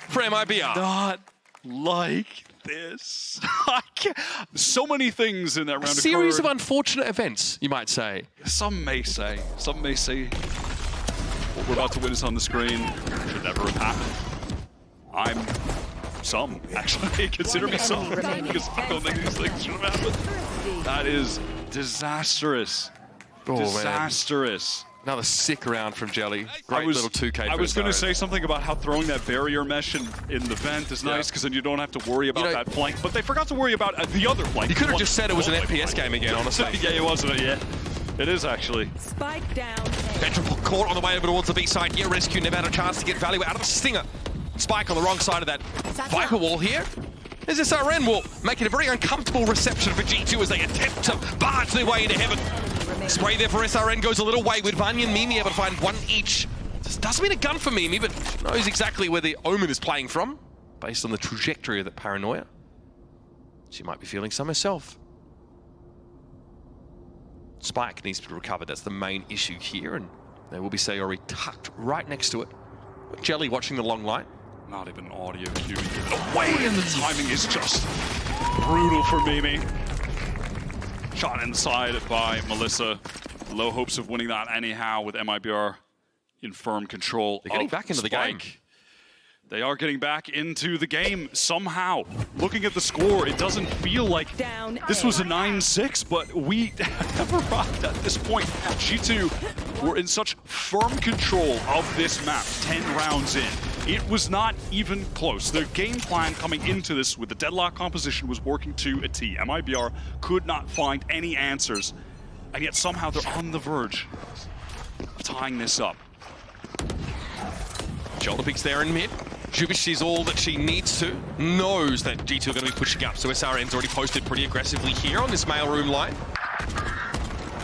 for MIBR. Not like this. So many things in that round. A series of unfortunate events, you might say. Some may say. Some may say what we're about to witness on the screen should never have happened. I'm some, actually. Consider me some, because I don't think these things should have happened. That is disastrous. Oh, disastrous. Man. Another sick round from Jelly. Great little 2K. I was going to say something about how throwing that barrier mesh in the vent is nice, because then you don't have to worry about that flank. But they forgot to worry about the other flank. You could have just said it was an FPS game again, honestly. Yeah, it was. Yeah, it is actually. Spike down. Petra caught on the way over towards the B side here. Rescue never had a chance to get value out of the stinger. Spike on the wrong side of that Viper wall here. As SRN will make it a very uncomfortable reception for G2 as they attempt to barge their way into heaven. Spray there for SRN goes a little wayward. Vanya and Mimi able to find one each. This doesn't mean a gun for Mimi, but knows exactly where the Omen is playing from, based on the trajectory of the paranoia. She might be feeling some herself. Spike needs to be recovered. That's the main issue here, and there will be Sayori tucked right next to it. Jelly watching the long line. Not even audio cue. The way and the timing is just brutal for Mimi. Shot inside by Melissa. Low hopes of winning that anyhow with MIBR in firm control. They're getting back into the game. They are getting back into the game somehow. Looking at the score, it doesn't feel like this was a 9-6, but we have arrived at this point. G2 were in such firm control of this map 10 rounds in. It was not even close. Their game plan coming into this with the deadlock composition was working to a T. MIBR could not find any answers, and yet somehow they're on the verge of tying this up. Shoulder picks there in mid. Jubish sees all that she needs to. Knows that G2 are going to be pushing up, so SRN's already posted pretty aggressively here on this mailroom line.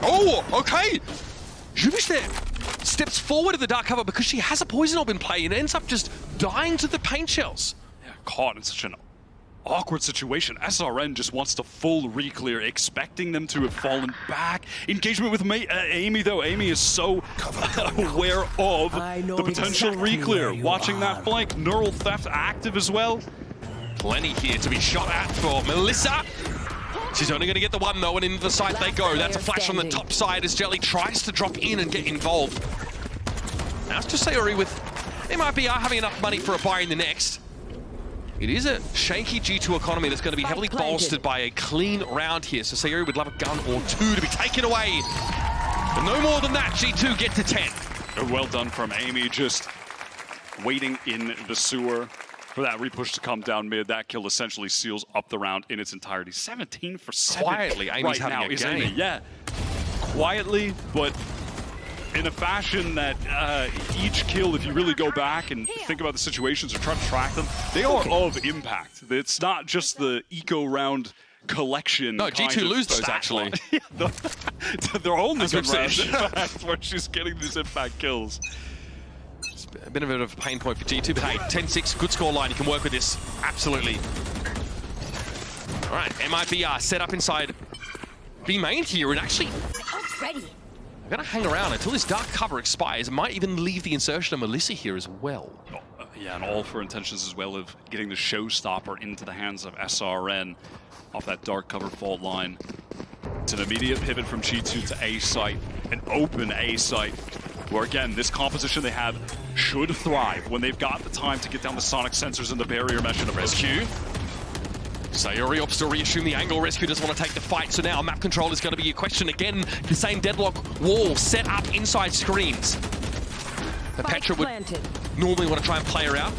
Oh, okay! Jubish there steps forward to the dark cover because she has a poison orb in play and ends up just dying to the paint shells. Yeah, caught in such an awkward situation. SRN just wants to full re-clear, expecting them to have fallen back. Engagement with Amy, though. Amy is so aware of the potential re-clear. Watching that flank. Neural theft active as well. Plenty here to be shot at for Melissa. She's only going to get the one, though, and into the site they go. That's a flash on the top side as Jelly tries to drop in and get involved. Now it's just Sayori with MIBR having enough money for a buy in the next. It is a shaky G2 economy that's going to be heavily bolstered by a clean round here. So Sayori would love a gun or two to be taken away. But no more than that, G2 get to 10. Well done from Amy, just waiting in the sewer for that repush to come down mid. That kill essentially seals up the round in its entirety. 17 for 7. Quietly, Amy's right having now, a game. Amy. Yeah, quietly, but in a fashion that each kill, if you really go back and think about the situations or try to track them, they are of impact. It's not just the eco round collection. No, G2 lose those actually. Yeah, they're only good rounds, in fact, where she's getting these impact kills. It's a bit of a pain point for G2, but hey, 10-6, good score line. You can work with this, absolutely. All right, MIBR set up inside B main here, and actually Ready. I'm gonna hang around until this dark cover expires. Might even leave the insertion of Melissa here as well. Yeah, and all for intentions as well of getting the showstopper into the hands of SRN off that dark cover fault line. It's an immediate pivot from G2 to A site, an open A site, where again, this composition they have should thrive when they've got the time to get down the sonic sensors and the barrier mesh and a rescue. Sayori opts to reassume the angle. Rescue doesn't want to take the fight, so now map control is going to be a question again. The same deadlock wall set up inside screens. The Petra would normally want to try and play her out.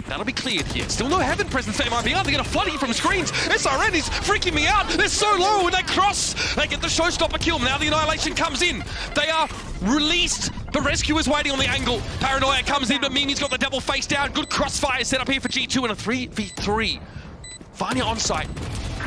That'll be cleared here. Still no heaven presence for MIBR. They're going to flood here from screens. SRN is freaking me out. They're so low when they cross. They get the showstopper kill. Now the annihilation comes in. They are released. The rescue is waiting on the angle. Paranoia comes in, but Mimi's got the double face down. Good crossfire set up here for G2 and a 3v3. Vanya on site.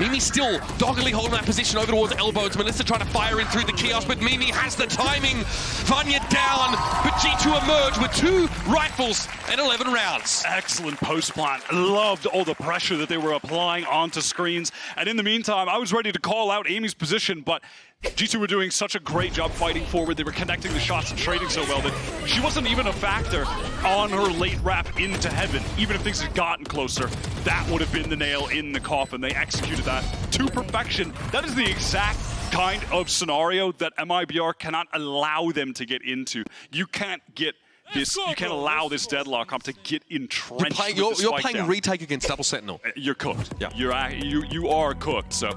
Mimi still doggedly holding that position over towards elbows. Melissa trying to fire in through the kiosk, but Mimi has the timing. Vanya down, but G2 emerge with 2 rifles and 11 rounds. Excellent post plant. Loved all the pressure that they were applying onto screens. And in the meantime, I was ready to call out Amy's position, but G2 were doing such a great job fighting forward. They were connecting the shots and trading so well that she wasn't even a factor on her late wrap into heaven. Even if things had gotten closer, that would have been the nail in the coffin. They executed that to perfection. That is the exact kind of scenario that MIBR cannot allow them to get into. You can't get this, you can't allow this deadlock comp to get entrenched. You're playing retake against Double Sentinel. You're cooked. Yeah. You are cooked. So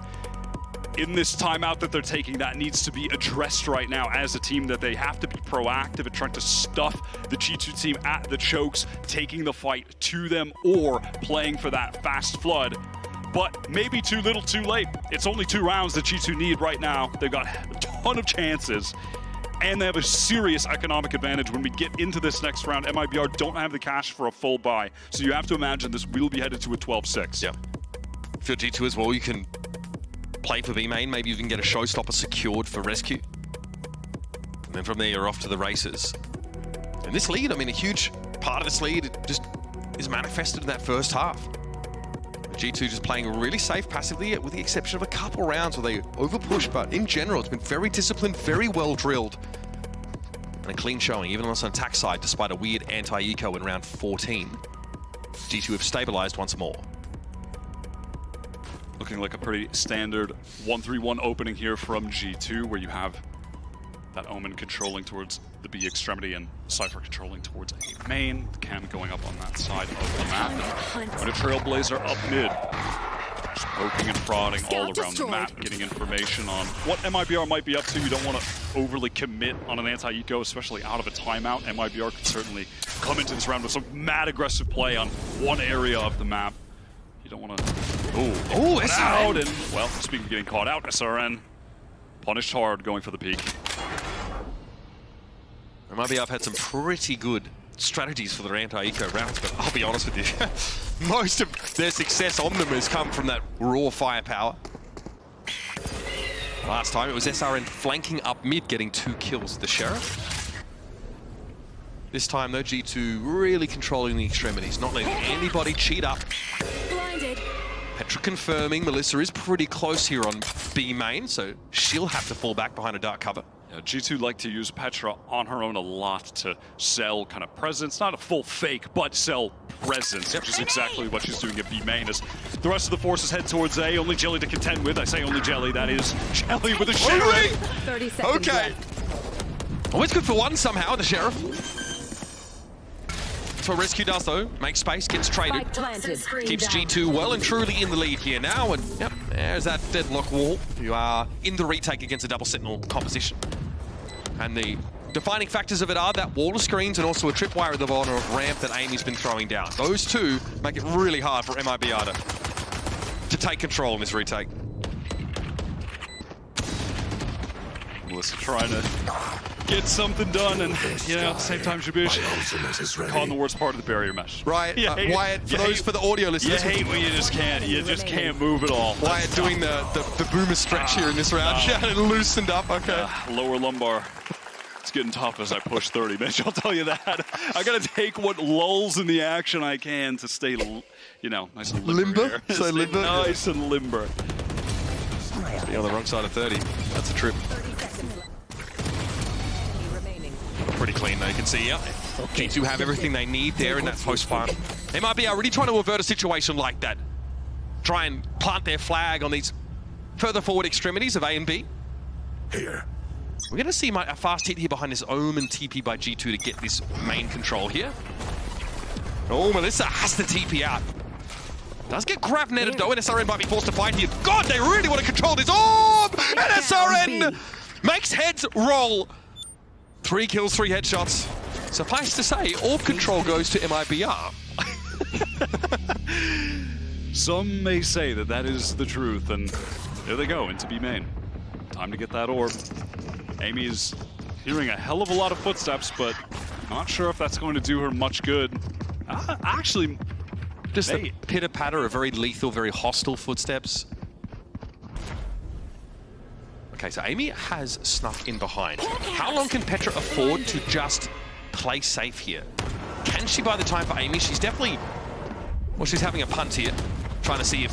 in this timeout that they're taking, that needs to be addressed right now as a team, that they have to be proactive at trying to stuff the G2 team at the chokes, taking the fight to them or playing for that fast flood. But maybe too little too late. It's only 2 rounds that G2 need right now. They've got a ton of chances and they have a serious economic advantage when we get into this next round. MIBR don't have the cash for a full buy, so you have to imagine this will be headed to a 12-6. Yeah. For G2 as well, you can play for B main, maybe you can get a showstopper secured for rescue. And then from there, you're off to the races. And this lead, I mean, a huge part of this lead just is manifested in that first half. G2 just playing really safe passively, with the exception of a couple rounds where they overpush, but in general, it's been very disciplined, very well drilled. And a clean showing, even on the attack side, despite a weird anti-eco in round 14. G2 have stabilized once more. Looking like a pretty standard 1-3-1 opening here from G2, where you have that Omen controlling towards the B extremity and Cypher controlling towards A main. Cam going up on that side of the map. And a Trailblazer up mid. Just poking and prodding all around the map, getting information on what MIBR might be up to. You don't want to overly commit on an anti-eco, especially out of a timeout. MIBR could certainly come into this round with some mad aggressive play on one area of the map. You don't want to... Oh, SRN! Out, and, well, speaking of getting caught out, SRN punished hard going for the peak. MIBR had some pretty good strategies for their anti-eco rounds, but I'll be honest with you, most of their success on them has come from that raw firepower. Last time it was SRN flanking up mid, getting 2 kills with the Sheriff. This time though, G2 really controlling the extremities, not letting anybody cheat up. Blinded. Petra confirming Melissa is pretty close here on B main, so she'll have to fall back behind a dark cover. Yeah, G2 like to use Petra on her own a lot to sell kind of presence, not a full fake, but sell presence, which is exactly what she's doing at B main. As the rest of the forces head towards A, only Jelly to contend with. I say only Jelly, that is Jelly with a Sheriff. 30 seconds Okay. left. Always good for one somehow, the Sheriff. That's what Rescue does though, makes space, gets traded. Keeps G2 well and truly in the lead here now, and yep, there's that deadlock wall. You are in the retake against a double sentinel composition. And the defining factors of it are that wall of screens and also a tripwire at the bottom of ramp that Amy's been throwing down. Those two make it really hard for MIBR to take control in this retake. Melissa trying to get something done, and you know, at the same time, Shabish caught in the worst part of the barrier mesh. Right, Wyatt, for the audio listeners. You hate when you just can't move at all. Wyatt doing the boomer stretch here in this round. Yeah, and loosened up, okay. Lower lumbar. It's getting tough as I push 30, Mitch, I'll tell you that. I gotta take what lulls in the action I can to stay, you know, nice and limber. Limber? So limber? Nice and limber. Be on the wrong side of 30. That's a trip. Pretty clean though, you can see, yeah. G2 have everything they need there in that post-farm. They might be really trying to avert a situation like that. Try and plant their flag on these further forward extremities of A and B. Here. We're going to see a fast hit here behind this OMEN TP by G2 to get this main control here. Oh, Melissa has to TP out. Does get grab netted though, and SRN might be forced to fight here. God, they really want to control this orb! And SRN makes heads roll. 3 kills, 3 headshots. Suffice to say, orb control goes to MIBR. Some may say that that is the truth, and there they go, into B main. Time to get that orb. Amy is hearing a hell of a lot of footsteps, but not sure if that's going to do her much good. Actually, just a pitter-patter of very lethal, very hostile footsteps. Okay, so Amy has snuck in behind. How long can Petra afford to just play safe here? Can she buy the time for Amy? She's definitely... Well, she's having a punt here, trying to see if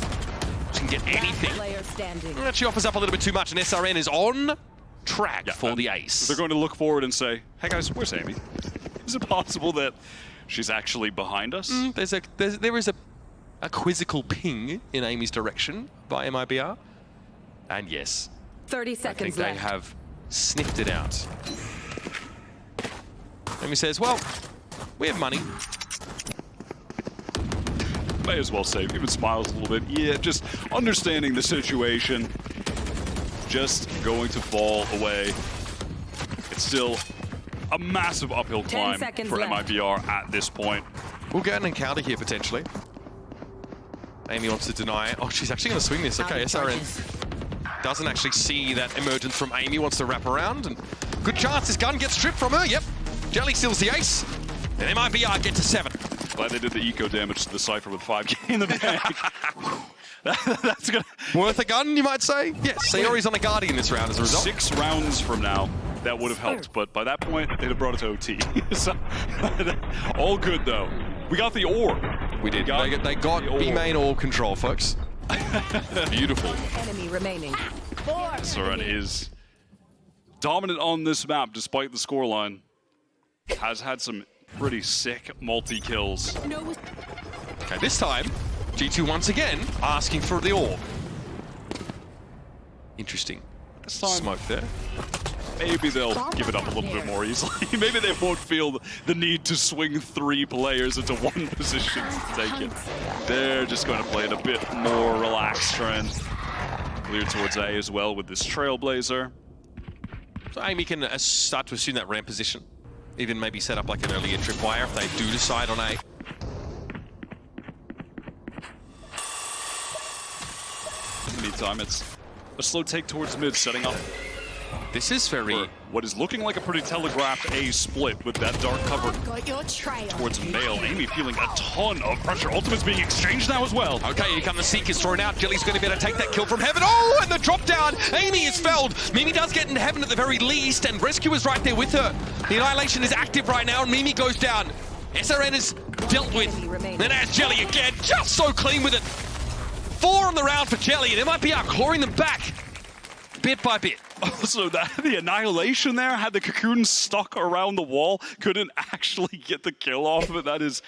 she can get anything. She offers up a little bit too much, and SRN is on track for the ace. They're going to look forward and say, hey guys, where's Amy? Is it possible that she's actually behind us? There is a quizzical ping in Amy's direction by MIBR. And yes, 30 seconds I think they have sniffed it out. Amy says, well, we have money. May as well save. Even smiles a little bit. Yeah, just understanding the situation. just going to fall away. It's still a massive uphill climb for MIBR at this point. We'll get an encounter here potentially. Amy wants to deny it. Oh, she's actually going to swing this. Okay, SRN doesn't actually see that emergence from Amy, wants to wrap around, and good chance this gun gets stripped from her. Yep, Jelly steals the ace, and MIBR get to 7. Glad they did the eco damage to the Cypher with 5k in the bank. That's gonna... Worth a gun, you might say? Yes, Sayori's on a Guardian this round as a result. 6 rounds from now, that would have helped, but by that point, they'd have brought it to OT. So, all good, though. We got the ore. We did. They got B main ore control, folks. Beautiful. Enemy remaining. SRN is dominant on this map, despite the scoreline. Has had some pretty sick multi-kills. Okay, this time, G2 once again asking for the ore. Interesting. This time, smoke there. Maybe they'll give it up a little bit more easily. Maybe they won't feel the need to swing 3 players into one position to take it. They're just going to play it a bit more relaxed trend. Clear towards A as well with this Trailblazer. So Amy can start to assume that ramp position. Even maybe set up like an earlier tripwire if they do decide on A. In the meantime, it's a slow take towards mid, setting up. This is very... what is looking like a pretty telegraphed A split with that dark cover towards Vale. Amy feeling a ton of pressure. Ultimate's being exchanged now as well. Okay, here come the Seekers thrown out. Jelly's going to be able to take that kill from Heaven. Oh, and the drop down. Amy is felled. Mimi does get into Heaven at the very least, and Rescue is right there with her. The Annihilation is active right now, and Mimi goes down. SRN is dealt with. Then there's Jelly again, just so clean with it. 4 on the round for Jelly, and it might be out clawing them back bit by bit. Also, the Annihilation there had the cocoon stuck around the wall, couldn't actually get the kill off of it. That is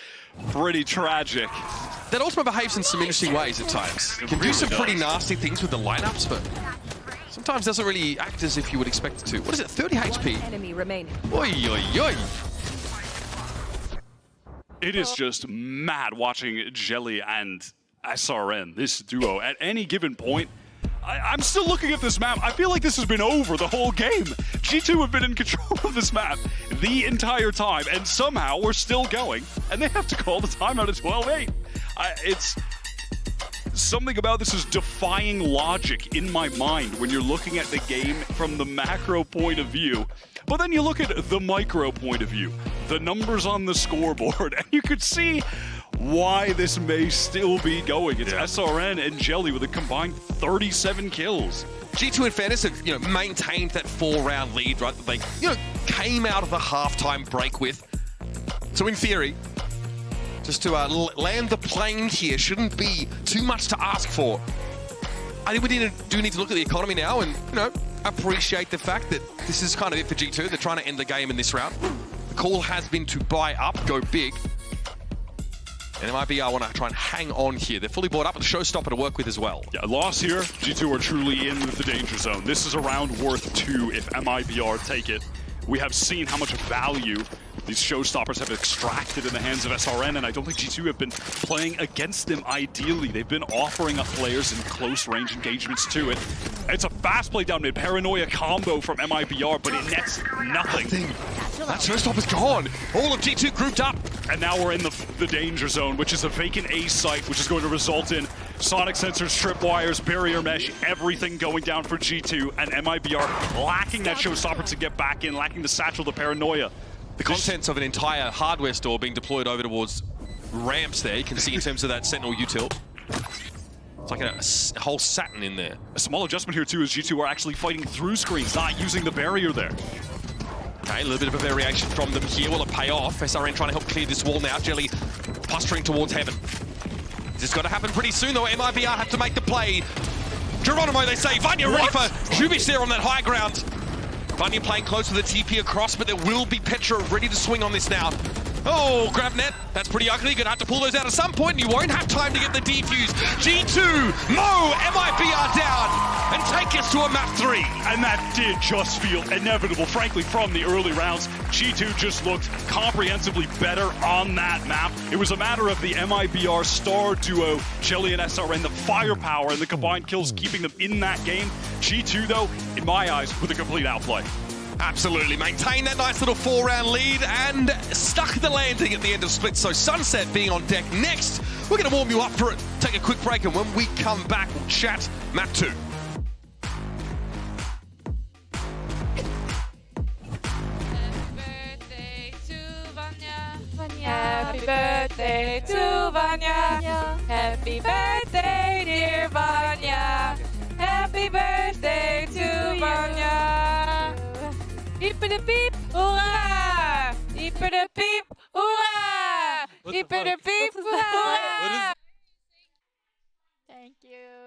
pretty tragic. That Ultima behaves in some interesting ways at times. Can do some pretty nasty things with the lineups, but sometimes doesn't really act as if you would expect it to. What is it, 30 HP? Enemy remaining. Oi, oi, oi. It is just mad watching Jelly and SRN, this duo, at any given point. I'm still looking at this map. I feel like this has been over the whole game. G2 have been in control of this map the entire time, and somehow we're still going, and they have to call the timeout at 12-8. It's... something about this is defying logic in my mind when you're looking at the game from the macro point of view. But then you look at the micro point of view, the numbers on the scoreboard, and you could see why this may still be going. It's SRN and Jelly with a combined 37 kills. G2 in fairness have, maintained that 4-round lead, right, that they, came out of the halftime break with. So in theory, just to land the plane here shouldn't be too much to ask for. I think we do need to look at the economy now and, appreciate the fact that this is kind of it for G2. They're trying to end the game in this round. The call has been to buy up, go big. And MIBR want to try and hang on here. They're fully bought up with a showstopper to work with as well. Yeah, loss here. G2 are truly in the danger zone. This is a round worth 2 if MIBR take it. We have seen how much value these showstoppers have extracted in the hands of SRN, and I don't think G2 have been playing against them ideally. They've been offering up players in close range engagements to it. It's a fast play down mid, paranoia combo from MIBR, but it nets nothing. That showstopper's gone. All of G2 grouped up. And now we're in the danger zone, which is a vacant A site, which is going to result in sonic sensors, tripwires, barrier mesh, everything going down for G2, and MIBR lacking that showstopper to get back in, lacking the satchel, the paranoia. The contents of an entire hardware store being deployed over towards ramps there. You can see in terms of that Sentinel util. It's like a whole Saturn in there. A small adjustment here too is G2 are actually fighting through screens, not using the barrier there. Okay, a little bit of a variation from them here. Will it pay off? SRN trying to help clear this wall now. Jelly posturing towards Heaven. This has got to happen pretty soon though. MIBR have to make the play. Geronimo, they say. Vanya ready for Jubish there on that high ground. Vanya playing close to the TP across, but there will be Petra ready to swing on this now. Oh, grab net. That's pretty ugly. Gonna have to pull those out at some point, and you won't have time to get the defuse. G2, Mo, MIBR down, and take us to a map 3. And that did just feel inevitable. Frankly, from the early rounds, G2 just looked comprehensively better on that map. It was a matter of the MIBR star duo, Jelly and SRN, the firepower and the combined kills keeping them in that game. G2, though, in my eyes, with a complete outplay. Absolutely, maintain that nice little 4-round lead and stuck the landing at the end of split. So Sunset being on deck next. We're going to warm you up for it. Take a quick break, and when we come back, we'll chat map 2. Happy birthday to Vanya. Happy birthday, dear Vanya. Happy birthday to Vanya. Hippity beep, hoorah! Hippity beep, hoorah! Hippity beep, hoorah! Thank you.